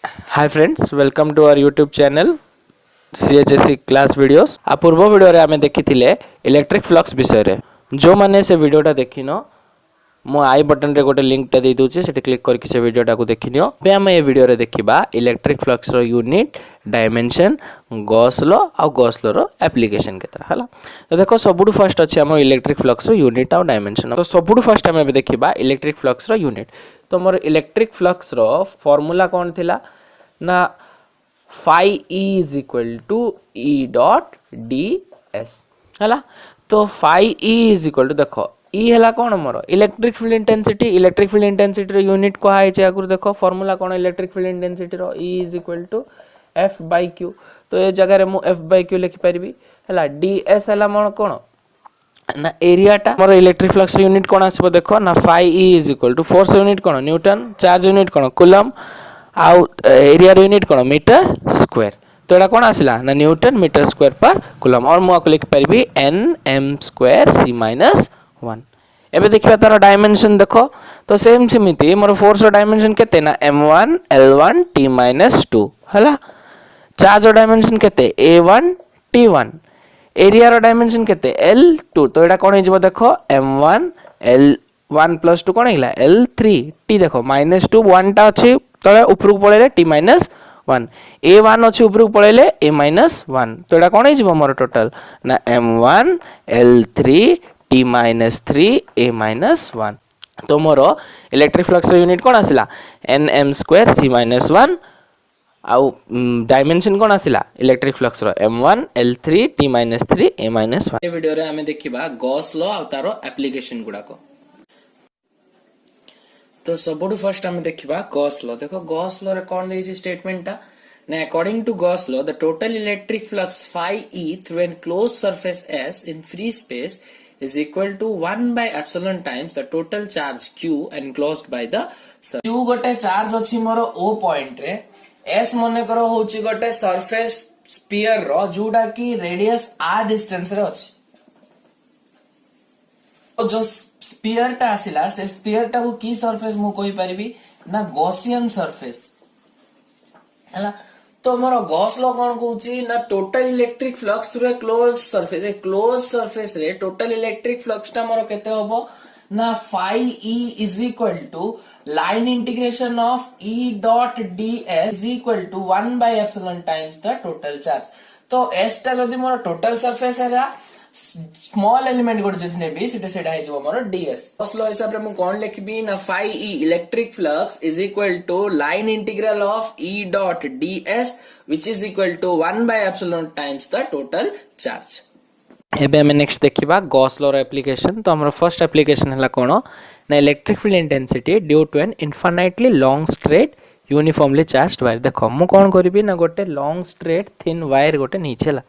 Hi friends, welcome to our YouTube channel CHSC class videos. आ पूर्व video रे आमे देखिथिले इलेक्ट्रिक फ्लक्स विषय रे। जो माने से वीडियोटा देखिनो मो आई बटन रे गोटे लिंक टा दे दूची, सेठी क्लिक करके से वीडियोटा को देखिनियो। बे आमे ए वीडियो रे देखिबा इलेक्ट्रिक फ्लक्स रो यूनिट, डायमेंशन, गॉस लॉ आ गॉस लॉ रो एप्लीकेशन केतरा हला। तो देखो सबुठु फर्स्ट अछि हम इलेक्ट्रिक फ्लक्स रो यूनिट आ डायमेंशन। तो सबुठु फर्स्ट आमे देखिबा इलेक्ट्रिक फ्लक्स रो यूनिट। तो मोर इलेक्ट्रिक फ्लक्स रो फार्मूला कोन थिला ना phi E is equal to E dot ds हला। तो phi E is equal to देखो E हला कौन मोर इलेक्ट्रिक फील्ड इंटेंसिटी रो यूनिट को हाई छै आगुर देखो फार्मूला कौन इलेक्ट्रिक फील्ड इंटेंसिटी रो E is equal to F by Q। तो ये जगह रे मु F by Q लिखि परिबी हला। ds हला मोर कौन ना एरिया टा मोर इलेक्ट्रिक फ्लक्स यूनिट कौन आसीबो देखो ना phi E is equal to force unit कौन न्यूटन, चार्ज यूनिट कौन कूलम, आउ एरिया यूनिट कौन मीटर स्क्वायर। तो एटा कौन आसिला ना न्यूटन मीटर स्क्वायर पर कूलम। और मु लिख परिबी n m square c minus 1। एबे देखिबा तार डायमेंशन देखो। तो सेम सिमिति मोर फोर्स रो डायमेंशन केते ना m1 l1 t माइनस 2 हला। चार्ज रो डायमेंशन केते a1 t1। एरिया रो डायमेंशन केते l2। तो एटा कौन हिजबो देखो m1 l1 प्लस 2 कौन हिला l3 t। देखो माइनस 2 1 टा अछि तळे उपरक पळेले t माइनस 1, a1 अछि उपरक पळेले a माइनस 1। तो एटा कोन हिजबो मोर टोटल ना m1 l3 t minus 3 a minus 1। तो मोर इलेक्ट्रिक फ्लक्स यूनिट कोन आसिला nm स्क्वायर c माइनस 1 आउ डायमेंशन कोन आसिला इलेक्ट्रिक फ्लक्स रो m1 l3 t minus 3 a minus 1। ए वीडियो रे हमें देखिबा गॉस लॉ आ तारो एप्लीकेशन गुडा को। तो सबुठु फर्स्ट आमे देखिबा गॉस लॉ। देखो गॉस लॉ रे कोन देछि स्टेटमेंट टा ना according to Gauss law the total electric flux phi E through an closed surface S in free space is equal to 1 by epsilon times the total charge Q enclosed by the surface। Q गोटे charge अछि मोर O point रे, S मने करो होछि गोटे surface sphere रो जोडा की radius r distance रे अछि। तो जो स्फीयर टा आसिला से स्फीयर टा को की सरफेस मु कोइ परिबी ना गॉसियन सरफेस हैला। तो मोर गॉस लॉ कोन कहूची ना total electric flux through a closed surface, a closed surface रे टोटल इलेक्ट्रिक फ्लक्स टा मोर केते होबो ना phi E is equal to line integration of E dot ds is equal to 1 by epsilon times the total charge। तो S टा जदी मोर total surface है small element गोटे जति नेबी सेटा सेटा हे जबो मोर ds। गॉस लॉ हिसाब रे मु कोन लिखबी ना phi E electric flux is equal to line integral of E dot ds which is equal to 1 by epsilon times the total charge. एबे हम नेक्स्ट देखिबा गॉस लॉ रो एप्लीकेशन। तो हमर फर्स्ट एप्लीकेशन हला कोन ना electric field intensity due to an infinitely long straight uniformly charged wire. देखो मु कोन करबी ना गोटे लॉन्ग स्ट्रेट थिन वायर गोटे नीचेला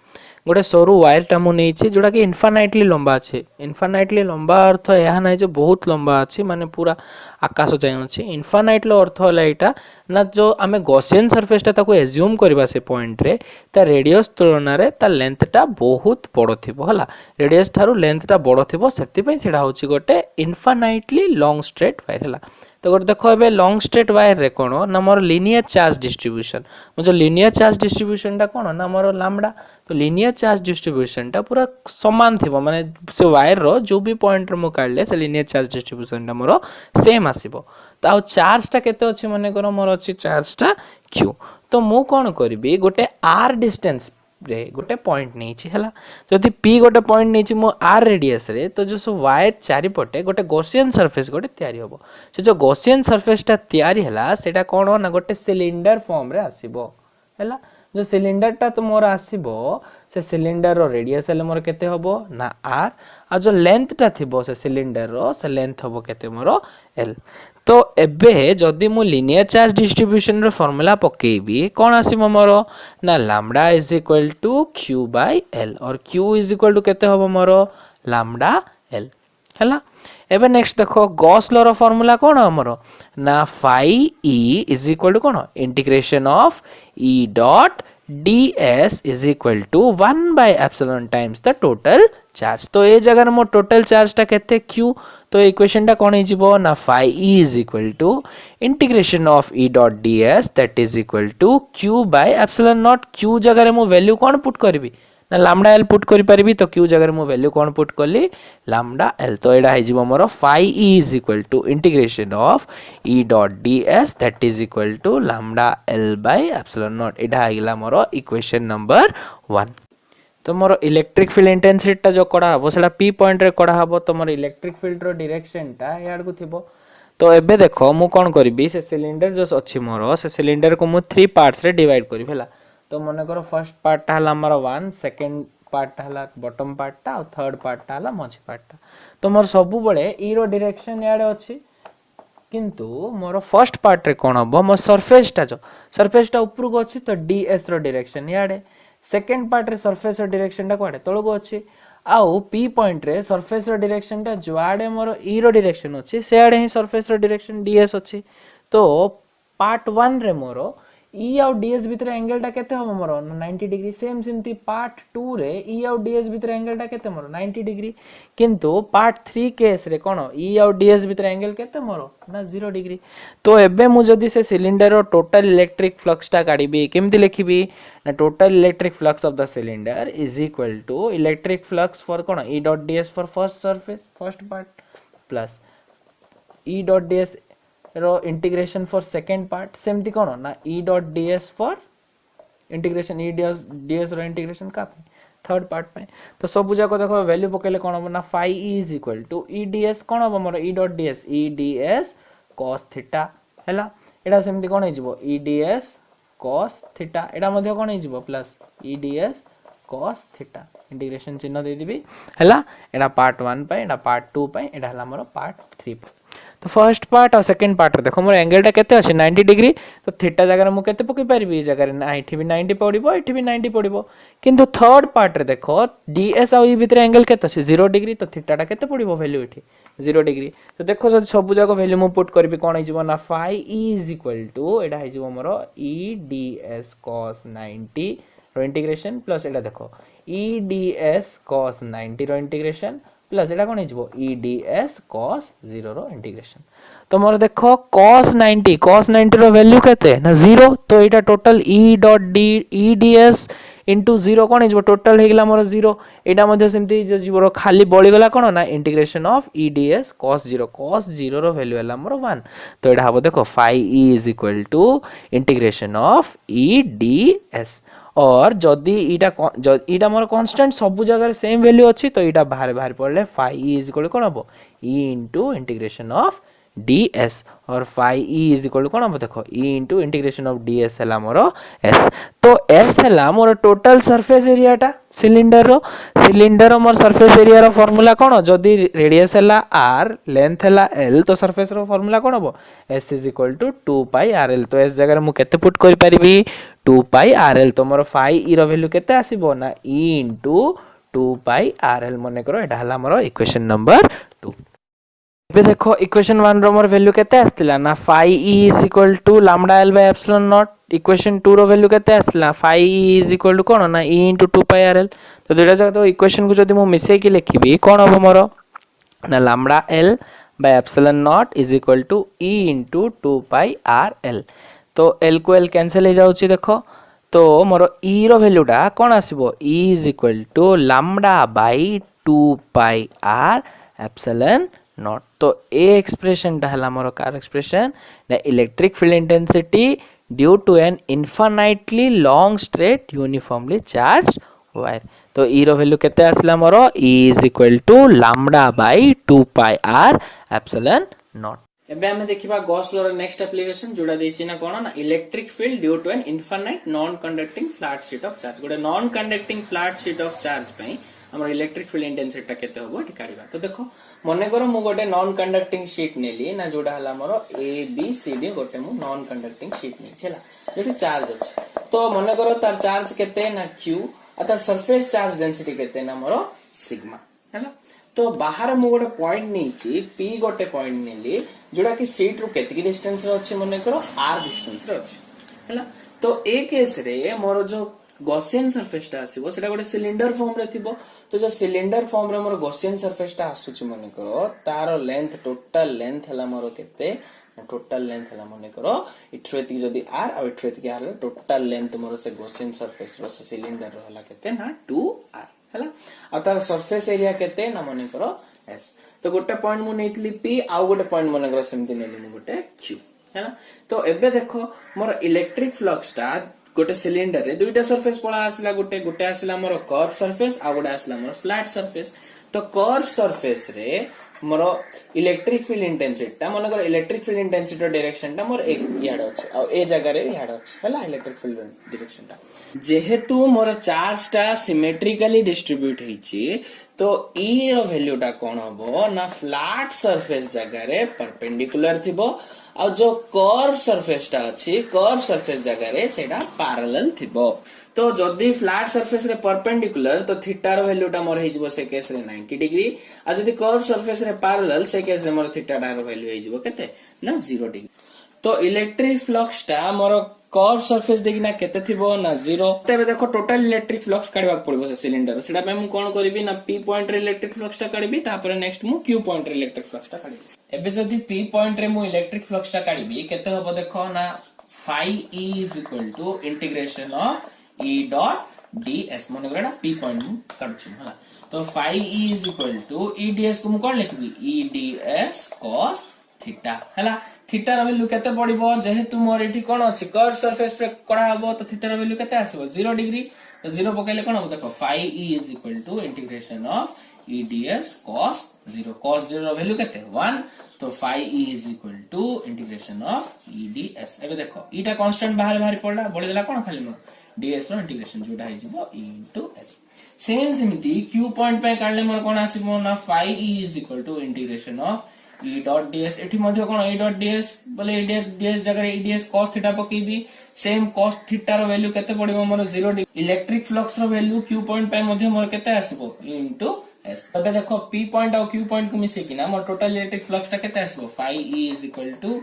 गोटे सरू वायर टा मु नेछि जोडा कि इनफाइनाइटली लंबा अछि। इनफाइनाइटली लंबा अर्थ यह नै जे बहुत लंबा अछि माने पूरा आकाश जाय अछि। इनफाइनाइट लो अर्थ होला एटा ना जो आमे गॉसियन सरफेस टा ताको एज्यूम करबा से पॉइंट रे ता रेडियस तुलना रे ता लेंथ टा बहुत बड़ थिबो हला। रेडियस थारु लेंथ टा बड़ थिबो सेति पई सेडा होछि गोटे इनफाइनाइटली लॉन्ग स्ट्रेट वायर हला। तो गोटे देखो एबे लॉन्ग स्ट्रेट वायर रे कोन ना मोर लीनियर चार्ज डिस्ट्रीब्यूशन जो लीनियर चार्ज डिस्ट्रीब्यूशन टा कोन ना मोर लैम्डा। तो लीनियर चार्ज डिस्ट्रीब्यूशन टा पूरा समान थिबो माने से वायर रो जो भी पॉइंट रे मु काढले से लीनियर चार्ज डिस्ट्रीब्यूशन टा मोर सेम आसीबो। तो आ चार्ज टा केते अछि माने करो मोर अछि चार्ज टा q। तो मु कोन करबी गोटे r डिस्टेंस रे गोटे पॉइंट नेछि हला। जदि p गोटे पॉइंट नेछि मो r रेडियस रे तो जो वायर चारि पटे गोटे गॉसियन सरफेस गोटे तयारी होबो। से जो गॉसियन सरफेस टा तयारी हला सेटा कोन ना गोटे सिलिंडर फॉर्म रे आसीबो हला। जो सिलिंडर टा तो मोर आसीबो से सिलिंडर रो रेडियस ले मोर केते होबो ना r आ जो लेंथ टा थिबो से सिलिंडर रो से लेंथ होबो केते मोर l। तो एबे जदि मु लीनियर चार्ज डिस्ट्रीब्यूशन रो फार्मूला पकेबी कोन आसीबो मोर ना lambda is equal to q by l और q इज इक्वल टू केते होबो मोर लैम्डा l हला। एबे नेक्स्ट देखो गॉस लॉ रो फार्मूला कोन हमरो ना phi E is equal to कोन integration of E dot ds is equal to 1 by epsilon times the total charge. तो ये जगह मो टोटल चार्ज टा केते q, तो इक्वेशन टा कोन हिजिबो ना phi e is equal to integration of e dot ds that is equal to q by epsilon naught. q जगह मो वैल्यू कोन पुट करबी ना लैम्डा l पुट करि परिबी, तो q जगह मो वैल्यू कोन पुट करली लैम्डा l। तो एडा हिजिबो मोर phi e is equal to integration of e dot ds that is equal to lambda l by epsilon naught. एडा आइला मोर इक्वेशन नंबर 1। तो मोर इलेक्ट्रिक फील्ड इंटेंसिटी टा जो कड़ा हबो सेटा p पॉइंट रे कड़ा हबो, तो मोर इलेक्ट्रिक फील्ड रो डायरेक्शन टा याड को थिबो। तो एबे देखो मु कोन करबी से सिलिंडर जो अछि मोर से सिलिंडर को मु 3 पार्ट्स रे डिवाइड करबी हला। तो मने करो फर्स्ट पार्ट टा हला हमर 1, सेकंड पार्ट टा हला बॉटम पार्ट टा और थर्ड पार्ट टा हला मझी पार्ट टा। तो मोर सबु बळे ई रो डायरेक्शन याडे अछि, किंतु मोर फर्स्ट पार्ट रे कोन हबो मो सरफेस टा ऊपर को अछि, तो ds रो डायरेक्शन याडे। सेकंड पार्ट रे सरफेस रो डायरेक्शन टा कोडे तळ को अछि, आउ p पॉइंट रे सरफेस रो डायरेक्शन टा जुआडे मोर e रो डायरेक्शन अछि से आडे ही सरफेस रो डायरेक्शन ds अछि। तो पार्ट 1 रे मोर e आउ ds भितर एंगल टा केते हम मोर 90 डिग्री। सेम सिमती पार्ट 2 रे e आउ ds भितर एंगल टा केते मोर 90 डिग्री, किंतु पार्ट 3 केस रे कोन e आउ ds भितर एंगल केते मोर ना 0 डिग्री। तो एबे मु जदी से सिलिंडर रो टोटल इलेक्ट्रिक फ्लक्स टा काढिबी केमति लिखिबी ना total electric flux of the cylinder is equal to electric flux for कोन e dot ds for first surface first part plus e dot ds रो इंटीग्रेशन फॉर सेकंड पार्ट सेमती कोन ना e dot ds for integration e ds रो integration का third part पे। तो सब बुझा को देखो वैल्यू पकेले कोन हो ना phi e is equal to e ds कोन हो मोर e dot ds e ds cos theta हैला। एडा सेमती कोन हिजबो e ds cos थीटा, एडा मध्ये कोन हिजबो plus e ds cos theta. Integration चिन्ह दे दिबी हैला। एडा पार्ट 1 पे, एडा पार्ट 2 पे, एडा हला मोर पार्ट 3 पे। तो फर्स्ट पार्ट और सेकंड पार्ट रे देखो मोर एंगल टा केते अछि 90 डिग्री। तो थीटा जगह रे मु केते पकई परबी जगह रे ना एठी भी 90 पडिबो एठी भी 90 पडिबो, किंतु थर्ड पार्ट रे देखो ds और e भितर एंगल केते अछि 0 डिग्री। तो थीटा टा केते पडिबो वैल्यू एठी 0 डिग्री। तो देखो जब सब जाको वैल्यू मु पुट करबी कोन हिजबो ना phi e is equal to एडा हिजबो मोर e ds cos 90 रो इंटीग्रेशन प्लस एडा देखो e ds cos 90 रो इंटीग्रेशन प्लस एडा कोन हिजबो e ds cos 0 रो इंटीग्रेशन। तो मोर देखो cos 90 रो वैल्यू केते ना 0। तो एटा total e dot e ds into 0 कोन हिजबो टोटल हेगला मोर 0। एटा मध्ये सिमती जे जीवरो खाली बळी गला कोन ना integration of e ds cos 0 रो वैल्यू हला मोर 1। तो एटा हबो देखो phi e is equal to integration of e ds। और जदि इटा मोर कांस्टेंट सब जगह सेम वैल्यू अछि, तो इटा बाहर बाहर पड़ले phi e इज इक्वल कोन हबो e into integration of ds। और phi e इज इक्वल कोन हबो देखो e into integration of ds हला मोर s। तो s हला मोर टोटल सरफेस एरिया टा सिलिंडर मोर सरफेस एरिया रो फार्मूला कोन जदि रेडियस हला r लेंथ हला l, तो सरफेस रो फार्मूला कोन हबो s is equal to 2 pi rl। तो s जगह मु केते पुट करि परिबी 2 pi rl। तो मोर phi e रो वैल्यू केते आसीबो ना e इनटू 2 pi rl। मने करो एटा हला मोर इक्वेशन नंबर 2। एबे देखो इक्वेशन 1 रो मोर वैल्यू केते आस्तिला ना phi e is equal to lambda l by epsilon naught. Equation 2 रो वैल्यू केते आस्तिला phi e is equal to कोन ना e इनटू 2 pi rl। तो दुटा जगह तो इक्वेशन को जदी मु मिसै के लिखिबी कोन हबो मोर ना lambda l by epsilon naught is equal to e into 2 pi rl। तो l को l कैंसिल हो जाउची देखो। तो मोर e रो वैल्यूटा कोन आसीबो e is equal to lambda by 2 pi r epsilon naught. तो ए एक्सप्रेशन टा हला मोर कार एक्सप्रेशन ना electric field intensity due to an infinitely long straight uniformly charged wire. तो ई रो वैल्यू केते आसला मोर e is equal to lambda by 2 pi r epsilon naught. एबे हमें देखिबा गॉस लॉ रो नेक्स्ट एप्लीकेशन जोडा देछि ना कोन ना electric field due to an infinite non conducting flat sheet of charge. गोटे non conducting flat sheet of charge पई हमर इलेक्ट्रिक फील्ड इंटेंसिटी केते होबो ठिकारिबा। तो देखो मने करो मु गोटे नॉन कंडक्टिंग शीट नेली ना जोडा हला मोर ए बी सी डी गोटे मु नॉन कंडक्टिंग शीट नै छला जेटी चार्ज अछि। तो मने करो तार चार्ज केते ना q आ तार सरफेस चार्ज डेंसिटी केते ना मोर सिग्मा हैला। तो बाहर मु गोटे पॉइंट नेछि p गोटे पॉइंट नेली जोडा कि शीट रो केतकी डिस्टेंस रे अछि मने करो r डिस्टेंस रे अछि हैला। तो ए केस रे मोर जो गॉसियन सरफेस टा आसीबो सेटा गोटे सिलिंडर फॉर्म रे थिबो तो जो सिलिंडर फॉर्म रे मोर गॉसियन सरफेस टा आसुची मने करो तारो लेंथ टोटल लेंथ हला मोर केते टोटल लेंथ हला मने करो इट्रेटिक जदी आर आ इट्रेटिक आर टोटल लेंथ मोर से गॉसियन सरफेस रो से सिलिंडर रो हला केते ना 2r हला आ तार सरफेस एरिया केते ना मने करो s तो गोटे पॉइंट मु नेतली p आ गोटे पॉइंट मने करो सेमति नेली मु गोटे q हैना तो एबे देखो मोर इलेक्ट्रिक फ्लक्स टा गोटे सिलिंडर रे दुईटा सरफेस पळा आसला गोटे गोटे आसला मोर कर्व सरफेस आ गोटे आसला मोर फ्लैट सरफेस तो कर्व सरफेस रे मोर इलेक्ट्रिक फील्ड इंटेंसिटी ता मन कर इलेक्ट्रिक फील्ड इंटेंसिटी रो डायरेक्शन ता मोर एक याड अछि आ ए जगह रे याड अछि हला इलेक्ट्रिक फील्ड डायरेक्शन ता जेहेतु मोर चार्ज ता सिमेट्रिकली डिस्ट्रीब्यूट हिची तो ई रो वैल्यू ता कोन हबो ना फ्लैट सरफेस जगह रे परपेंडिकुलर थिबो और जो कर्व सरफेस टा अछि कर्व सरफेस जगह रे सेटा पैरेलल थिबो तो जदी फ्लैट सरफेस रे परपेंडिकुलर तो थीटा रो वैल्यू टा मोर हेजिबो से केस रे 90 डिग्री आ जदी कर्व सरफेस रे पैरेलल से केस रे मोर थीटा टा रो वैल्यू हेजिबो केते ना 0 डिग्री तो इलेक्ट्रिक फ्लक्स टा मोर कर्व सरफेस देखिना केते थिबो ना 0 तबे देखो टोटल इलेक्ट्रिक फ्लक्स काढबा पड़िबो से सिलिंडर सेटा पे मु कोन करबी ना p पॉइंट रे इलेक्ट्रिक फ्लक्स टा काढबी तापर नेक्स्ट मु q पॉइंट रे इलेक्ट्रिक फ्लक्स टा काढबी एबे जदी p पॉइंट रे मु इलेक्ट्रिक फ्लक्स टा काढबी केते हबो देखो ना phi e is equal to integration of e dot ds मने गडा p पॉइंट मु काढछु हला तो phi e is equal to e ds को मु कोन लिखबी e ds cos थीटा हला थीटा रो वैल्यू केते पड़िबो जेहेतु मोर एठी कोन अछि कर्व सरफेस पे कोडा हबो तो थीटा रो वैल्यू केते आसीबो 0 डिग्री तो 0 पकेले कोन हबो देखो phi e is equal to integration of e ds cos 0 रो वैल्यू केते 1 तो phi e is equal to integration of e ds एबे देखो ईटा कांस्टेंट बाहर बाहर पड़ला बढी देला कोन खाली मोर ds रो इंटीग्रेशन जोडा हे जिवो e इनटू s सेम सेमिति q पॉइंट पे काढले मोर कोन आसीबो ना phi e is equal to integration of e dot ds एठी मध्ये कोन e डॉट ds बोले e ds जगह e ds cos थीटा पकेबी सेम cos थीटा रो वैल्यू केते पडिबो मोर 0 डिग्री इलेक्ट्रिक फ्लक्स रो वैल्यू q पॉइंट पे मध्ये मोर केते आसीबो e इनटू s तबे देखो p पॉइंट और q पॉइंट को मिसे किना मोर टोटल इलेक्ट्रिक फ्लक्स ता केते आसीबो phi e is equal to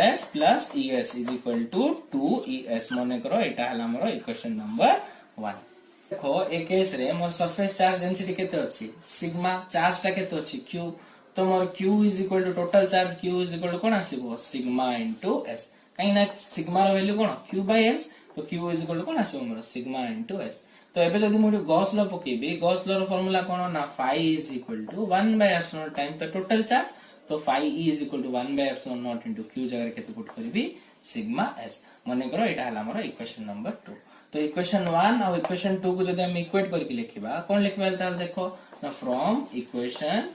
es plus es is equal to 2es मने करो एटा हला मोर इक्वेशन नंबर 1 देखो ए केस रे मोर सरफेस चार्ज डेंसिटी केते अछि सिग्मा चार्ज ता केते अछि q तो मोर q is equal to total charge q is equal to कोन आसीबो सिग्मा इनटू s काई ना सिग्मा रो वैल्यू कोन q बाय s तो q इज इक्वल टू कोन आसीबो मोर सिग्मा इनटू s तो एबे जदी मोर गॉस लॉ पकेबी गॉस लॉ रो फार्मूला कोन ना phi is equal to 1 by epsilon time the total charge तो phi e is equal to 1 by epsilon naught into q जगह केते पुट करबी सिग्मा s मने करो एटा हला मोर इक्वेशन नंबर 2 तो इक्वेशन 1 और इक्वेशन 2 को जदी हम इक्वेट करके लिखिबा कोन लिखबा ताल देखो ना फ्रॉम इक्वेशन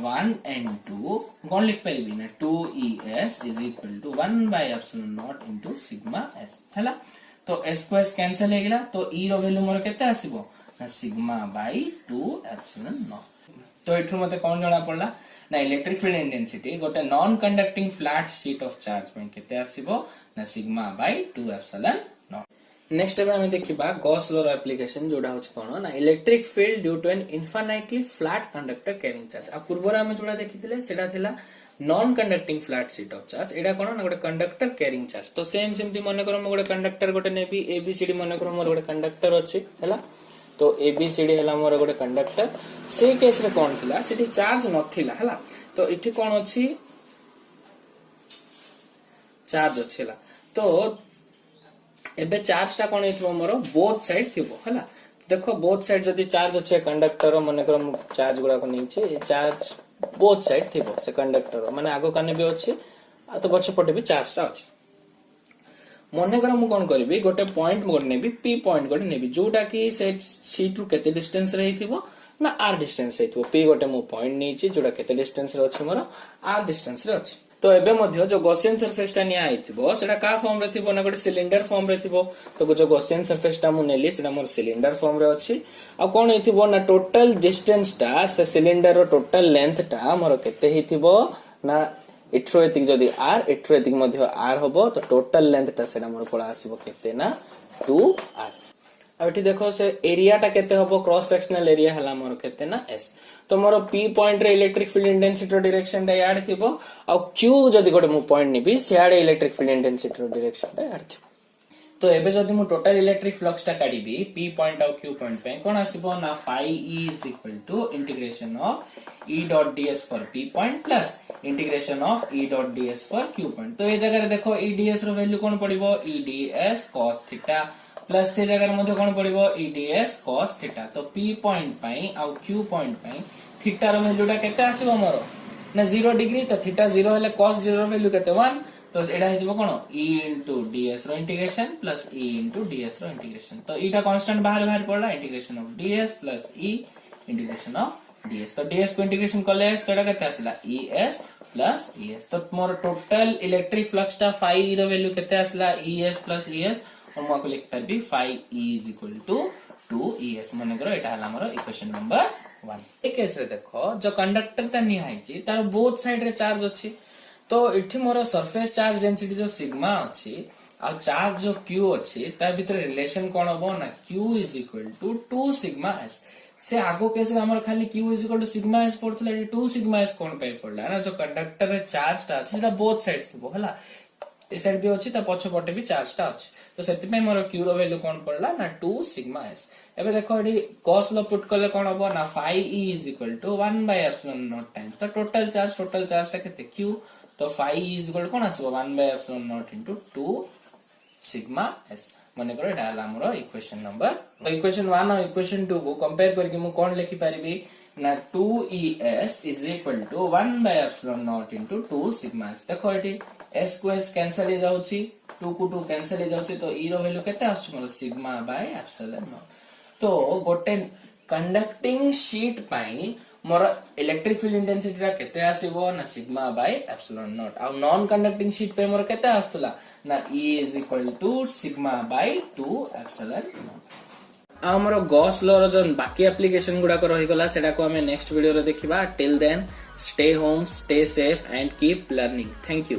1 and 2 कौन लिख पाइबी ना 2es is equal to 1 by epsilon naught into sigma s हला तो s को s कैंसिल हे गेला तो e रो वैल्यू मोर केते आसीबो ना सिग्मा by 2 epsilon naught तो एठु मते कोन जणा पड़ला ना इलेक्ट्रिक फील्ड इंटेंसिटी गोटे non conducting flat sheet of charge में केते आसीबो ना sigma by 2 epsilon naught next अब हमें देखिबा गॉस लॉ रो एप्लीकेशन जोडा होछ कोन ना electric field due to an infinitely flat conductor carrying charge आ पूर्वरा हमें जोडा देखिथिले सेटा थिला non conducting flat sheet of charge एडा कोन ना गोटे कंडक्टर कैरिंग चार्ज तो सेम सिमती मने करो म गोटे कंडक्टर गोटे नेबी एबीसीडी मने करो मोर गोटे कंडक्टर अछि हैला तो एबीसीडी हैला मोर गोटे कंडक्टर से केस रे कोन थिला सेठी चार्ज नथिला हैला तो इठी कोन अछि चार्ज अछि हैला तो एबे चार्ज टा कोन हेथबो मोर बोथ साइड थिबो हला देखो बोथ साइड जदी चार्ज अछि कंडक्टर माने करम चार्ज गुडा को नै छै चार्ज बोथ साइड थिबो से कंडक्टर माने आगो काने भी अछि आ तो पछ पटे भी चार्ज टा अछि मने करम मु कोन करबी गोटे पॉइंट मोर नेबी p पॉइंट गोटे नेबी जोटा कि से शीट रु केते डिस्टेंस रे थिबो ना r डिस्टेंस रे थिबो p गोटे मु पॉइंट नै छै जोटा केते डिस्टेंस रे अछि मोर r डिस्टेंस रे अछि तो एबे मध्य जो गॉसियन सरफेस टा निया आइथिबो सेटा का फॉर्म रे थिबो ना गोटे सिलिंडर फॉर्म रे थिबो तो जो गॉसियन सरफेस टा मु नेली सेटा मोर सिलिंडर फॉर्म रे अछि आ कोन हेथिबो ना टोटल डिस्टेंस टा से सिलिंडर रो टोटल लेंथ टा मोर केते हेथिबो ना इट्रो एतिक जदी r इट्रो एतिक मध्य r होबो तो टोटल लेंथ टा सेटा मोर कोला आसीबो केते ना 2r आ एठी देखो से एरिया टा केते होबो क्रॉस सेक्शनल एरिया हला मोर केते ना s तो मोर p पॉइंट रे इलेक्ट्रिक फील्ड इंटेंसिटी रो डायरेक्शन टा याड थिबो आ q जदी गोटे मु पॉइंट निबी सियाडे इलेक्ट्रिक फील्ड इंटेंसिटी रो डायरेक्शन टा याड थिबो तो एबे जदि मु टोटल इलेक्ट्रिक फ्लक्स टा काढिबी p पॉइंट और q पॉइंट पे कोन आसीबो ना phi e is equal to integration of e dot ds for p point plus integration of e dot ds for q point. तो ए जगह रे देखो e ds रो वैल्यू कोन पड़िबो e ds cos theta plus से जगह रे मध्ये कोन पड़िबो e ds cos थीटा। तो p पॉइंट पई और q पॉइंट पई थीटा रो वैल्यू टा केते आसीबो मोर ना 0 डिग्री। तो थीटा 0 हेले cos 0 रो वैल्यू केते 1। तो एडा हे जबो कोन e इनटू ds रो integration plus e into ds रो इंटीग्रेशन। तो ईटा कांस्टेंट बाहर पड़ला integration of ds plus e integration of ds। तो ds को इंटीग्रेशन करले तो एडा केते आसिला es प्लस es। तो मोर टोटल इलेक्ट्रिक फ्लक्स टा phi e रो वैल्यू केते आसिला es प्लस es और मो को लिख परबी phi e is equal to 2es। माने करो एटा हला हमर इक्वेशन नंबर 1। एक केस रे देखो जो कंडक्टर ता नि हाइची तार बोथ साइड रे चार्ज अछि। तो इठी मोर सरफेस चार्ज डेंसिटी जो सिग्मा अछि आ चार्ज जो q अछि ता भीतर रिलेशन कोन होबो ना q is equal to 2 sigma s। से आगो केस रे हमर खाली q is equal to sigma s पड़थले 2 सिग्मा s कोन पे पड़ला ना जो कंडक्टर रे चार्ज ता अछि सेटा बोथ साइड्स थिबो हला ए साइड भी अछि ता पछ पटे भी चार्ज ता अछि। तो सेति पे मोर q रो वैल्यू कोन पड़ला ना 2 सिग्मा s। एबे देखो एडी cos लो पुट करले कोन होबो ना phi e is equal to 1 by epsilon naught time. तो टोटल चार्ज ता केते q। तो phi e इज इक्वल कोन आसीबो 1 by epsilon naught into 2 sigma s। माने करो एटा हला हमर इक्वेशन नंबर। तो इक्वेशन 1 और इक्वेशन 2 को कंपेयर करके मु कोन लिखि पारिबी ना 2es is equal to 1 by epsilon naught into 2 sigma s। देखो एटी s को s कैंसिल हो जाउची 2 को 2 कैंसिल हो जाउची। तो e रो वैल्यू केते आछी मोर सिग्मा बाय एप्सिलॉन नॉट। तो गोटे कंडक्टिंग शीट पाई मोर इलेक्ट्रिक फील्ड इंटेंसिटी रा केते आसीबो ना सिग्मा बाय एप्सिलॉन नॉट। आ नॉन कंडक्टिंग शीट पे मोर केते आस्तला ना e is equal to sigma by 2 epsilon naught. आ हमर गॉस लॉ रो जन बाकी एप्लीकेशन गुडा को रहि गला सेडा को हमें नेक्स्ट वीडियो रे देखिबा। Till then stay home stay safe and keep learning. Thank you.